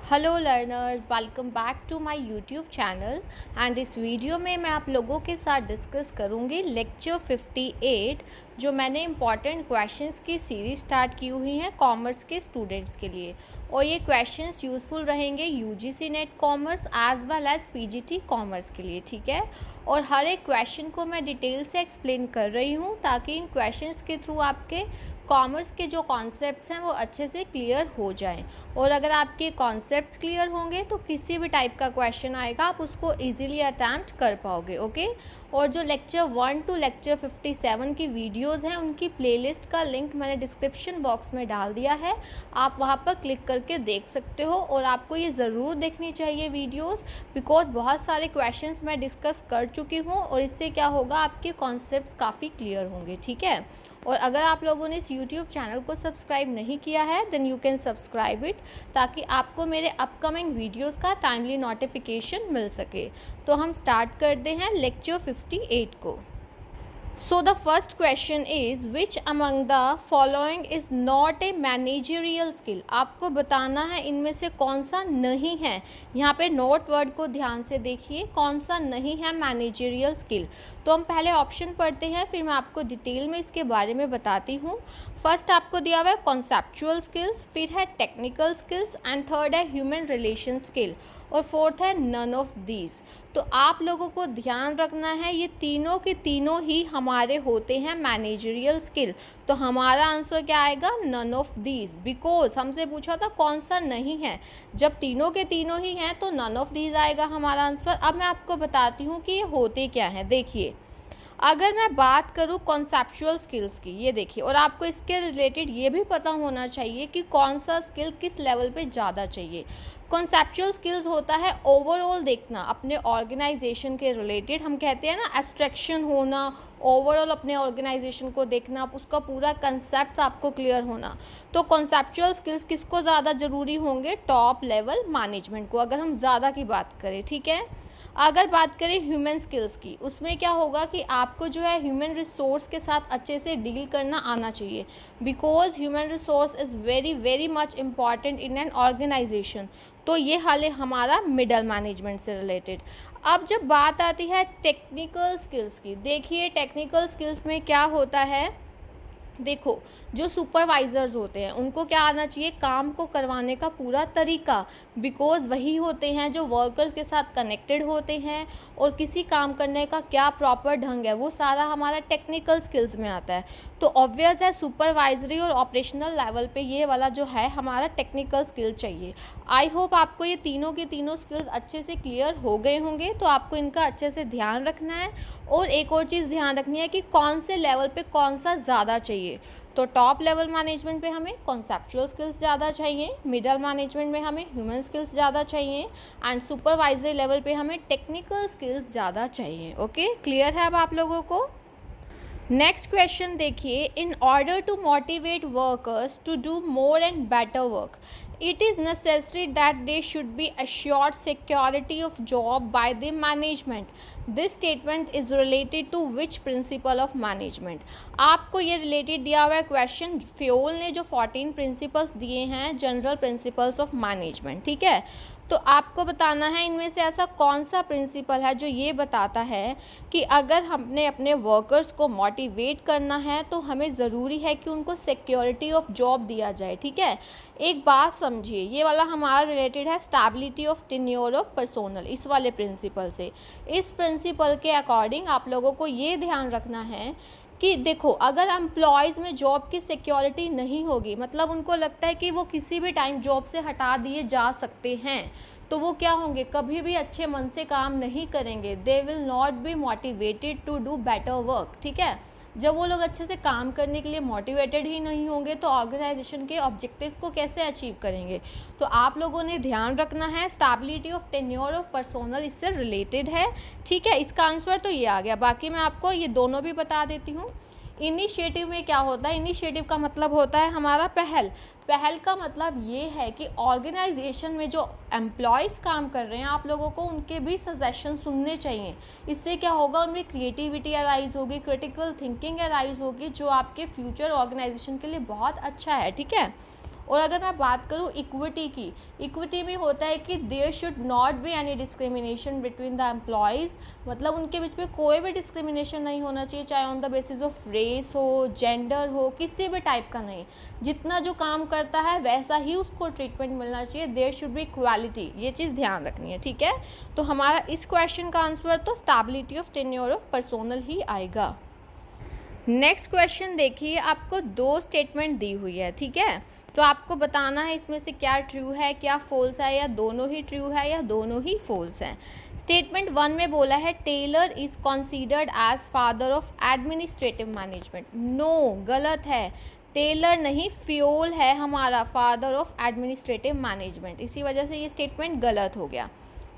Hello learners, welcome back to my YouTube channel. And इस video में मैं आप लोगों के साथ डिस्कस करूंगी लेक्चर 58, जो मैंने इम्पॉर्टेंट क्वेश्चंस की सीरीज स्टार्ट की हुई है कॉमर्स के स्टूडेंट्स के लिए। और ये क्वेश्चंस यूज़फुल रहेंगे UGC NET commerce as well as PGT commerce के लिए, ठीक है। और हर एक क्वेश्चन को मैं डिटेल से एक्सप्लेन कर रही हूँ ताकि इन क्वेश्चंस के थ्रू आपके कॉमर्स के जो कॉन्सेप्ट्स हैं वो अच्छे से क्लियर हो जाएं। और अगर आपके कॉन्सेप्ट्स क्लियर होंगे तो किसी भी टाइप का क्वेश्चन आएगा आप उसको इजीली अटैम्प्ट कर पाओगे, ओके। और जो लेक्चर 1 टू लेक्चर 57 की वीडियोस हैं उनकी प्लेलिस्ट का लिंक मैंने डिस्क्रिप्शन बॉक्स में डाल दिया है, आप वहाँ पर क्लिक करके देख सकते हो। और आपको ये ज़रूर देखनी चाहिए वीडियोस, बिकॉज बहुत सारे क्वेश्चंस मैं डिस्कस कर चुकी हूँ और इससे क्या होगा, आपके कॉन्सेप्ट्स काफ़ी क्लियर होंगे, ठीक है। और अगर आप लोगों ने इस YouTube चैनल को सब्सक्राइब नहीं किया है then you can subscribe it, ताकि आपको मेरे अपकमिंग वीडियोस का टाइमली नोटिफिकेशन मिल सके। तो हम स्टार्ट करते हैं लेक्चर 58 को। So the first question is which among the following is not a managerial skill। आपको बताना है इनमें से कौन सा नहीं है। यहाँ पे नोट वर्ड को ध्यान से देखिए, कौन सा नहीं है मैनेजरियल स्किल। तो हम पहले ऑप्शन पढ़ते हैं, फिर मैं आपको डिटेल में इसके बारे में बताती हूँ। फर्स्ट आपको दिया हुआ है कॉन्सेप्चुअल स्किल्स, फिर है टेक्निकल स्किल्स एंड थर्ड है ह्यूमन रिलेशन स्किल और फोर्थ है नन ऑफ दीज। तो आप लोगों को ध्यान रखना है ये तीनों के तीनों ही हमारे होते हैं मैनेजरियल स्किल। तो हमारा आंसर क्या आएगा, नन ऑफ दीज, बिकॉज हमसे पूछा था कौन सा नहीं है। जब तीनों के तीनों ही हैं तो नन ऑफ दीज आएगा हमारा आंसर। अब मैं आपको बताती हूँ कि ये होते क्या हैं। देखिए, अगर मैं बात करूँ कॉन्सेप्चुअल स्किल्स की, ये देखिए, और आपको इसके रिलेटेड ये भी पता होना चाहिए कि कौन सा स्किल किस लेवल पे ज़्यादा चाहिए। कॉन्सेप्चुअल स्किल्स होता है ओवरऑल देखना अपने ऑर्गेनाइजेशन के रिलेटेड, हम कहते हैं ना एब्स्ट्रैक्शन होना, ओवरऑल अपने ऑर्गेनाइजेशन को देखना, उसका पूरा कंसेप्ट आपको क्लियर होना। तो कॉन्सेप्चुअल स्किल्स किसको ज़्यादा ज़रूरी होंगे, टॉप लेवल मैनेजमेंट को, अगर हम ज़्यादा की बात करें, ठीक है। अगर बात करें ह्यूमन स्किल्स की, उसमें क्या होगा कि आपको जो है ह्यूमन रिसोर्स के साथ अच्छे से डील करना आना चाहिए, because human resource is very very much important in an organisation. तो ये हाल है हमारा मिडल मैनेजमेंट से रिलेटेड। अब जब बात आती है टेक्निकल स्किल्स की, देखिए टेक्निकल स्किल्स में क्या होता है। देखो, जो सुपरवाइज़र्स होते हैं उनको क्या आना चाहिए, काम को करवाने का पूरा तरीका, बिकॉज़ वही होते हैं जो वर्कर्स के साथ कनेक्टेड होते हैं। और किसी काम करने का क्या प्रॉपर ढंग है वो सारा हमारा टेक्निकल स्किल्स में आता है। तो ऑब्वियस है सुपरवाइजरी और ऑपरेशनल लेवल पे ये वाला जो है हमारा टेक्निकल स्किल चाहिए। आई होप आपको ये तीनों के तीनों स्किल्स अच्छे से क्लियर हो गए होंगे, तो आपको इनका अच्छे से ध्यान रखना है। और एक और चीज़ ध्यान रखनी है कि कौन से लेवल पे कौन सा ज़्यादा चाहिए। तो टॉप लेवल मैनेजमेंट पे हमें कॉन्सेप्चुअल स्किल्स ज़्यादा चाहिए, मिडल मैनेजमेंट में हमें ह्यूमन स्किल्स ज़्यादा चाहिए एंड सुपरवाइजरी लेवल पे हमें टेक्निकल स्किल्स ज़्यादा चाहिए। ओके, क्लियर है अब आप लोगों को। नेक्स्ट क्वेश्चन देखिए, in order to motivate workers to do more and better work it is necessary that they should be assured security of job by the management। this statement is related to which principle of management। आपको ये related दिया हुआ है question, Fayol ने जो 14 principles दिए हैं general principles of management, ठीक है। तो आपको बताना है इनमें से ऐसा कौन सा प्रिंसिपल है जो ये बताता है कि अगर हमने अपने वर्कर्स को मोटिवेट करना है तो हमें ज़रूरी है कि उनको सिक्योरिटी ऑफ जॉब दिया जाए, ठीक है। एक बात समझिए, ये वाला हमारा रिलेटेड है stability of tenure of personnel, इस वाले प्रिंसिपल से। इस प्रिंसिपल के अकॉर्डिंग आप लोगों को ये ध्यान रखना है कि देखो, अगर एम्प्लॉयज़ में जॉब की सिक्योरिटी नहीं होगी, मतलब उनको लगता है कि वो किसी भी टाइम जॉब से हटा दिए जा सकते हैं, तो वो क्या होंगे, कभी भी अच्छे मन से काम नहीं करेंगे। They will not be motivated to do better work, ठीक है। जब वो लोग अच्छे से काम करने के लिए मोटिवेटेड ही नहीं होंगे तो ऑर्गेनाइजेशन के ऑब्जेक्टिव्स को कैसे अचीव करेंगे। तो आप लोगों ने ध्यान रखना है, stability of tenure of personnel इससे रिलेटेड है, ठीक है। इसका आंसर तो ये आ गया, बाकी मैं आपको ये दोनों भी बता देती हूँ। इनिशिएटिव में क्या होता है, इनिशिएटिव का मतलब होता है हमारा पहल। पहल का मतलब ये है कि ऑर्गेनाइजेशन में जो एम्प्लॉयज़ काम कर रहे हैं आप लोगों को उनके भी सजेशन सुनने चाहिए। इससे क्या होगा, उनमें क्रिएटिविटी अराइज होगी, क्रिटिकल थिंकिंग अराइज होगी, जो आपके फ्यूचर ऑर्गेनाइजेशन के लिए बहुत अच्छा है, ठीक है। और अगर मैं बात करूँ इक्विटी की, इक्विटी में होता है कि there should not be any discrimination between the employees, मतलब उनके बीच में कोई भी डिस्क्रिमिनेशन नहीं होना चाहिए, चाहे on the basis of race हो, जेंडर हो, किसी भी टाइप का नहीं, जितना जो काम करता है वैसा ही उसको ट्रीटमेंट मिलना चाहिए, देयर शुड बी इक्वालिटी, ये चीज़ ध्यान रखनी है, ठीक है। तो हमारा इस क्वेश्चन का आंसर तो stability of tenure of personnel ही आएगा। नेक्स्ट क्वेश्चन देखिए, आपको 2 स्टेटमेंट दी हुई है, ठीक है, तो आपको बताना है इसमें से क्या ट्रू है क्या फॉल्स है, या दोनों ही ट्रू है या दोनों ही फॉल्स हैं। स्टेटमेंट 1 में बोला है Taylor is considered as father of administrative management. No, गलत है, टेलर नहीं, फ्योल है हमारा फादर ऑफ एडमिनिस्ट्रेटिव मैनेजमेंट, इसी वजह से ये स्टेटमेंट गलत हो गया।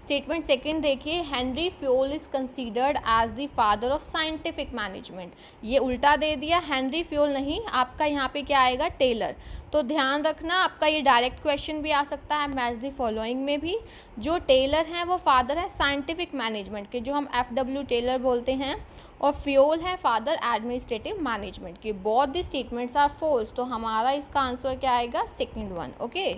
स्टेटमेंट सेकंड देखिए, Henri Fayol is considered as the father of scientific management, ये उल्टा दे दिया, हेनरी फ्योल नहीं, आपका यहाँ पे क्या आएगा, टेलर। तो ध्यान रखना, आपका ये डायरेक्ट क्वेश्चन भी आ सकता है मैच द फॉलोइंग में भी। जो टेलर हैं वो फादर है साइंटिफिक मैनेजमेंट के, जो हम FW टेलर बोलते हैं, और फ्योल है फादर एडमिनिस्ट्रेटिव मैनेजमेंट के। Both the statements are false, तो हमारा इसका आंसर क्या आएगा, सेकेंड वन, ओके।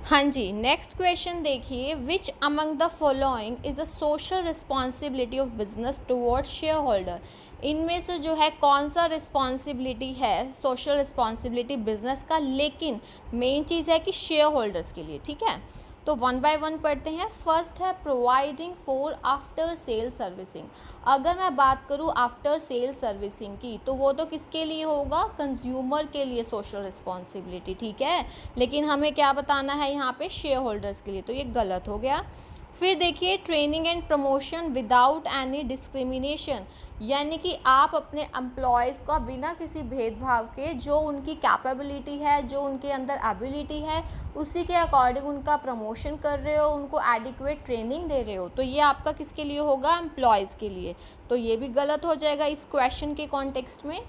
हाँ जी, नेक्स्ट क्वेश्चन देखिए, which among the following is a social responsibility of business towards share holder. इनमें से जो है कौन सा रिस्पॉन्सिबिलिटी है, सोशल रिस्पॉन्सिबिलिटी बिजनेस का, लेकिन मेन चीज़ है कि शेयर होल्डर्स के लिए, ठीक है। तो 1 बाय 1 पढ़ते हैं। फर्स्ट है providing for after sale servicing. अगर मैं बात करूँ आफ्टर सेल सर्विसिंग की, तो वो तो किसके लिए होगा, कंज्यूमर के लिए सोशल रिस्पॉन्सिबिलिटी, ठीक है, लेकिन हमें क्या बताना है यहाँ पे, शेयर होल्डर्स के लिए, तो ये गलत हो गया। फिर देखिए training and promotion without any discrimination, यानी कि आप अपने एम्प्लॉयज़ का बिना किसी भेदभाव के जो उनकी कैपेबिलिटी है, जो उनके अंदर एबिलिटी है, उसी के अकॉर्डिंग उनका प्रमोशन कर रहे हो, उनको एडिक्वेट ट्रेनिंग दे रहे हो, तो ये आपका किसके लिए होगा, एम्प्लॉयज़ के लिए, तो ये भी गलत हो जाएगा इस क्वेश्चन के कॉन्टेक्स्ट में।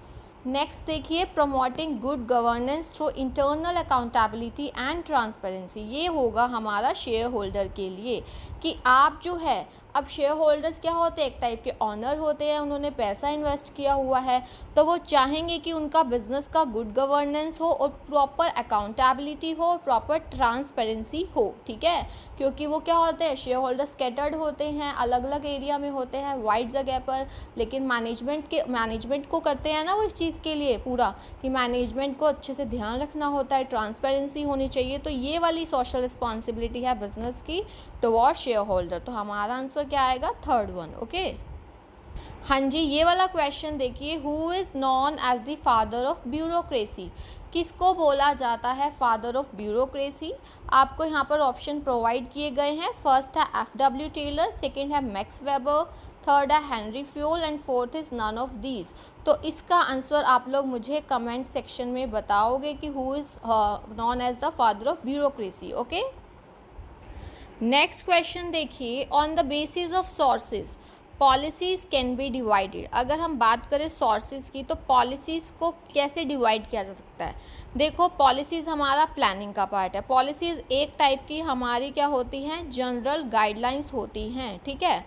नेक्स्ट देखिए, promoting good governance through internal accountability and transparency, ये होगा हमारा शेयर होल्डर के लिए, कि आप जो है, अब शेयर होल्डर्स क्या होते हैं, एक टाइप के ऑनर होते हैं, उन्होंने पैसा इन्वेस्ट किया हुआ है, तो वो चाहेंगे कि उनका बिजनेस का गुड गवर्नेंस हो और प्रॉपर अकाउंटेबिलिटी हो, प्रॉपर ट्रांसपेरेंसी हो, ठीक है, क्योंकि वो क्या होते हैं, शेयर होल्डर स्कैटर्ड होते हैं, अलग अलग एरिया में होते हैं, वाइड जगह पर, लेकिन मैनेजमेंट को करते हैं ना वो इस चीज़ के लिए पूरा, कि मैनेजमेंट को अच्छे से ध्यान रखना होता है, ट्रांसपेरेंसी होनी चाहिए, तो ये वाली सोशल रिस्पॉन्सिबिलिटी है बिजनेस की टुवर्ड्स शेयर होल्डर, तो हमारा आंसर क्या आएगा, थर्ड वन, ओके। हाँ जी, ये वाला क्वेश्चन देखिए, who is known as the father of bureaucracy, किसको बोला जाता है फादर ऑफ ब्यूरोक्रेसी। आपको यहाँ पर ऑप्शन प्रोवाइड किए गए हैं। फर्स्ट है FW टेलर, सेकंड है मैक्स वेबर, थर्ड है Henri Fayol and fourth is none of these. तो इसका आंसर आप लोग मुझे कमेंट सेक्शन में बताओगे कि who is known as the father of bureaucracy, okay. Next question देखिए, on the basis of sources policies can be divided. अगर हम बात करें सोर्सेज की, तो पॉलिसीज़ को कैसे डिवाइड किया जा सकता है। देखो, पॉलिसीज़ हमारा प्लानिंग का पार्ट है। पॉलिसीज़ एक टाइप की हमारी क्या होती हैं, जनरल गाइडलाइंस होती हैं, ठीक है।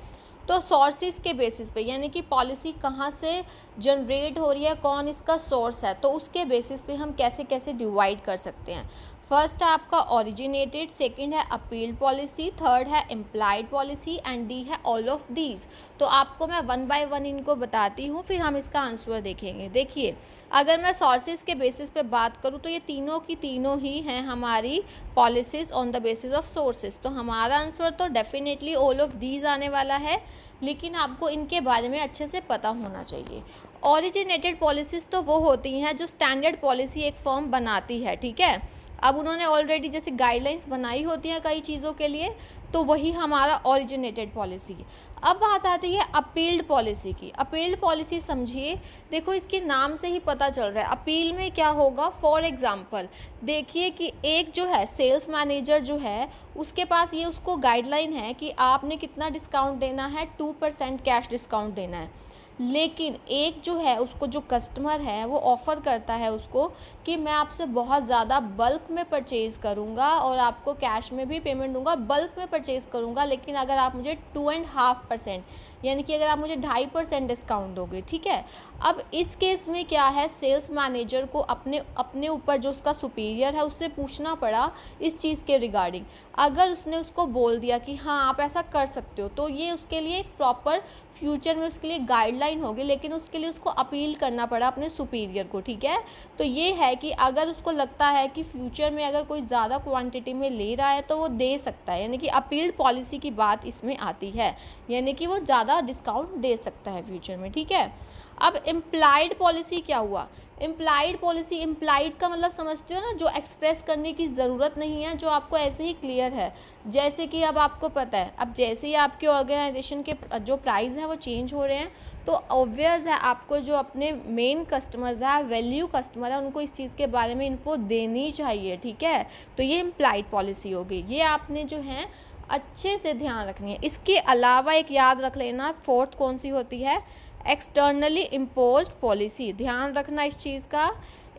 तो सोर्सेज के बेसिस पे, यानी कि पॉलिसी कहाँ से जनरेट हो रही है, कौन इसका सोर्स है, तो उसके बेसिस पे हम कैसे कैसे डिवाइड कर सकते हैं। फर्स्ट है आपका ओरिजिनेटेड, सेकंड है अपील पॉलिसी, थर्ड है इम्प्लाइड पॉलिसी एंड डी है ऑल ऑफ दीज। तो आपको मैं 1 बाय 1 इनको बताती हूँ, फिर हम इसका आंसर देखेंगे। देखिए, अगर मैं सोर्सेज के बेसिस पे बात करूँ, तो ये तीनों की तीनों ही हैं हमारी policies on the basis of sources, तो हमारा आंसर तो डेफिनेटली ऑल ऑफ दीज आने वाला है, लेकिन आपको इनके बारे में अच्छे से पता होना चाहिए। ओरिजिनेटेड पॉलिसीज़ तो वो होती हैं जो स्टैंडर्ड पॉलिसी एक फर्म बनाती है, ठीक है। अब उन्होंने ऑलरेडी जैसे गाइडलाइंस बनाई होती हैं कई चीज़ों के लिए, तो वही हमारा ओरिजिनेटेड पॉलिसी। अब बात आती है अपील्ड पॉलिसी की। अपील्ड पॉलिसी समझिए, देखो इसके नाम से ही पता चल रहा है अपील में क्या होगा। फॉर एग्जांपल देखिए कि एक जो है सेल्स मैनेजर जो है, उसके पास ये उसको गाइडलाइन है कि आपने कितना डिस्काउंट देना है, 2% कैश डिस्काउंट देना है। लेकिन एक जो है उसको जो कस्टमर है वो ऑफ़र करता है उसको कि मैं आपसे बहुत ज़्यादा बल्क में परचेज़ करूँगा और आपको कैश में भी पेमेंट दूंगा, बल्क में परचेज़ करूँगा, लेकिन अगर आप मुझे 2.5% यानी कि अगर आप मुझे 2.5% डिस्काउंट दोगे, ठीक है। अब इस केस में क्या है, सेल्स मैनेजर को अपने ऊपर जो उसका सुपीरियर है उससे पूछना पड़ा इस चीज़ के रिगार्डिंग। अगर उसने उसको बोल दिया कि हाँ आप ऐसा कर सकते हो, तो ये उसके लिए एक प्रॉपर फ्यूचर में उसके लिए गाइडलाइन होगी, लेकिन उसके लिए उसको अपील करना पड़ा अपने सुपीरियर को, ठीक है। तो ये है कि अगर उसको लगता है कि फ्यूचर में अगर कोई ज़्यादा क्वांटिटी में ले रहा है तो वो दे सकता है, यानी कि अपील्ड पॉलिसी की बात इसमें आती है, यानी कि वो ज़्यादा डिस्काउंट दे सकता है फ्यूचर में, ठीक है। अब इम्प्लाइड पॉलिसी क्या हुआ, इम्प्लाइड पॉलिसी, इम्प्लाइड का मतलब समझते हो ना, जो एक्सप्रेस करने की ज़रूरत नहीं है, जो आपको ऐसे ही क्लियर है। जैसे कि अब आपको पता है, अब जैसे ही आपके ऑर्गेनाइजेशन के जो प्राइस हैं वो चेंज हो रहे हैं, तो ऑब्वियस है आपको जो अपने मेन कस्टमर्स हैं, वैल्यू कस्टमर है, उनको इस चीज़ के बारे में इन्फो देनी चाहिए, ठीक है। तो ये इम्प्लाइड पॉलिसी हो गई, ये आपने जो है अच्छे से ध्यान रखनी है। इसके अलावा एक याद रख लेना, फोर्थ कौन सी होती है, एक्सटर्नली इम्पोज्ड पॉलिसी, ध्यान रखना इस चीज़ का।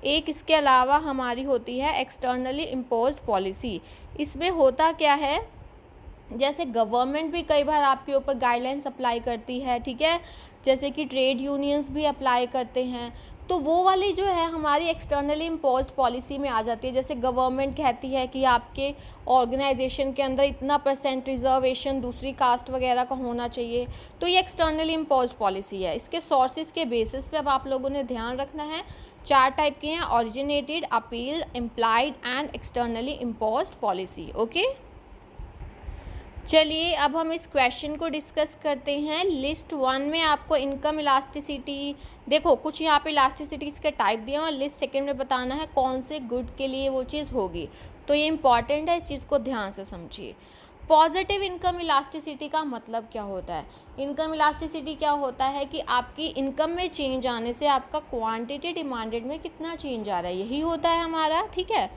एक इसके अलावा हमारी होती है एक्सटर्नली इम्पोज्ड पॉलिसी। इसमें होता क्या है, जैसे गवर्नमेंट भी कई बार आपके ऊपर गाइडलाइंस अप्लाई करती है, ठीक है, जैसे कि ट्रेड यूनियंस भी अप्लाई करते हैं, तो वो वाली जो है हमारी एक्सटर्नली इम्पोज्ड पॉलिसी में आ जाती है। जैसे गवर्नमेंट कहती है कि आपके ऑर्गेनाइजेशन के अंदर इतना % रिजर्वेशन दूसरी कास्ट वगैरह का होना चाहिए, तो ये एक्सटर्नली इम्पोज्ड पॉलिसी है। इसके सोर्सेज के बेसिस पे अब आप लोगों ने ध्यान रखना है, 4 टाइप के हैं, originated, appealed, implied and externally imposed policy. Okay, चलिए अब हम इस क्वेश्चन को डिस्कस करते हैं। लिस्ट 1 में आपको इनकम इलास्टिसिटी, देखो कुछ यहाँ पे इलास्टिसिटीज़ के टाइप दिए हैं, और लिस्ट 2 में बताना है कौन से गुड के लिए वो चीज़ होगी, तो ये इंपॉर्टेंट है, इस चीज़ को ध्यान से समझिए। पॉजिटिव इनकम इलास्टिसिटी का मतलब क्या होता है, इनकम इलास्टिसिटी क्या होता है कि आपकी इनकम में चेंज आने से आपका क्वांटिटी डिमांडेड में कितना चेंज आ रहा है, यही होता है हमारा, ठीक है।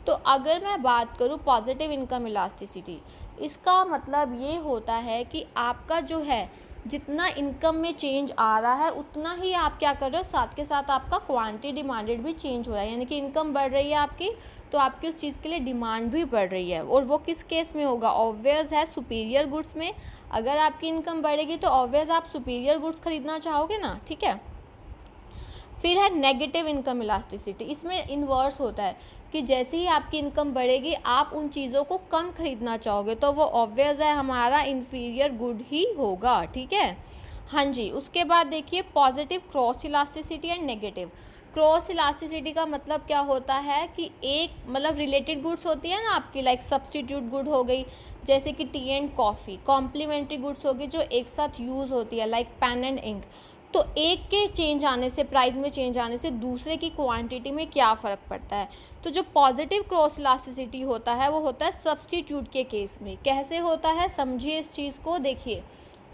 तो अगर मैं बात करूँ पॉजिटिव इनकम इलास्टिसिटी, इसका मतलब ये होता है कि आपका जो है जितना इनकम में चेंज आ रहा है उतना ही आप क्या कर रहे हो, साथ के साथ आपका क्वांटिटी डिमांडेड भी चेंज हो रहा है, यानी कि इनकम बढ़ रही है आपकी, तो आपकी उस चीज़ के लिए डिमांड भी बढ़ रही है। और वो किस केस में होगा, ऑब्वियस है सुपीरियर गुड्स में। अगर आपकी इनकम बढ़ेगी तो ऑब्वियस आप सुपीरियर गुड्स खरीदना चाहोगे ना, ठीक है। फिर है नेगेटिव इनकम इलास्टिसिटी, इसमें इन्वर्स होता है कि जैसे ही आपकी इनकम बढ़ेगी आप उन चीज़ों को कम खरीदना चाहोगे, तो वो ऑब्वियस है हमारा इन्फीरियर गुड ही होगा, ठीक है। हाँ जी, उसके बाद देखिए positive cross elasticity and negative. Cross elasticity का मतलब क्या होता है कि एक मतलब रिलेटेड गुड्स होती है ना आपकी, लाइक सब्सटीट्यूट गुड हो गई, जैसे कि tea and coffee, complementary goods होगी जो एक साथ यूज़ होती है, लाइक पेन एंड इंक। तो एक के चेंज आने से, प्राइस में चेंज आने से दूसरे की क्वांटिटी में क्या फ़र्क पड़ता है। तो जो पॉजिटिव क्रॉस इलास्टिसिटी होता है वो होता है सब्स्टिट्यूट के केस में। कैसे होता है समझिए इस चीज़ को, देखिए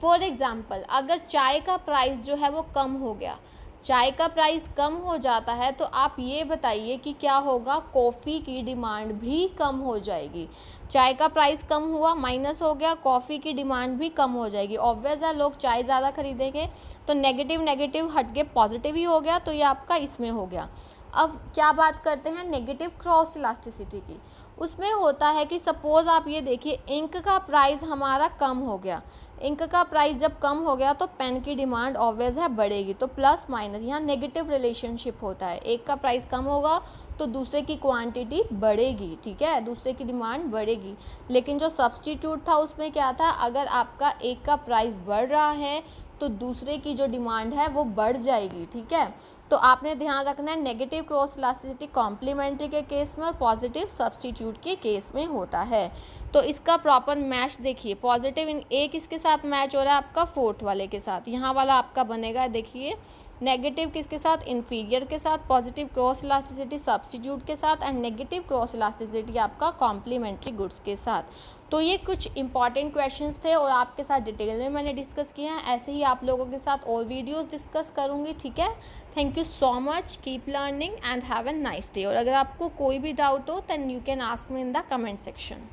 फॉर एग्ज़ाम्पल अगर चाय का प्राइस जो है वो कम हो गया, चाय का प्राइस कम हो जाता है, तो आप ये बताइए कि क्या होगा, कॉफ़ी की डिमांड भी कम हो जाएगी। चाय का प्राइस कम हुआ, माइनस हो गया, कॉफ़ी की डिमांड भी कम हो जाएगी। ऑब्वियस है लोग चाय ज़्यादा खरीदेंगे, तो नेगेटिव नेगेटिव हट के पॉजिटिव ही हो गया, तो ये आपका इसमें हो गया। अब क्या बात करते हैं नेगेटिव क्रॉस इलास्टिसिटी की, उसमें होता है कि सपोज़ आप ये देखिए इंक का प्राइस हमारा कम हो गया, इंक का प्राइस जब कम हो गया तो पेन की डिमांड ऑब्वियस है बढ़ेगी, तो प्लस माइनस यहाँ नेगेटिव रिलेशनशिप होता है, एक का प्राइस कम होगा तो दूसरे की क्वांटिटी बढ़ेगी, ठीक है, दूसरे की डिमांड बढ़ेगी। लेकिन जो सब्स्टिट्यूट था उसमें क्या था, अगर आपका एक का प्राइस बढ़ रहा है तो दूसरे की जो डिमांड है वो बढ़ जाएगी, ठीक है। तो आपने ध्यान रखना है नेगेटिव क्रॉस इलास्टिसिटी कॉम्प्लीमेंट्री के केस में और पॉजिटिव सब्स्टिट्यूट के केस में होता है। तो इसका प्रॉपर मैच देखिए, पॉजिटिव इन एक इसके साथ मैच हो रहा है आपका फोर्थ वाले के साथ, यहाँ वाला आपका बनेगा देखिए नेगेटिव किसके साथ, इन्फीरियर के साथ, पॉजिटिव क्रॉस इलास्टिसिटी सब्स्टिट्यूट के साथ एंड नेगेटिव क्रॉस इलास्टिसिटी आपका कॉम्प्लीमेंट्री गुड्स के साथ। तो ये कुछ इंपॉर्टेंट क्वेश्चंस थे और आपके साथ डिटेल में मैंने डिस्कस किया है, ऐसे ही आप लोगों के साथ और वीडियोस डिस्कस करूँगी, ठीक है। Thank you so much, keep learning and have a nice day. और अगर आपको कोई भी डाउट हो then you can ask me in the comment section.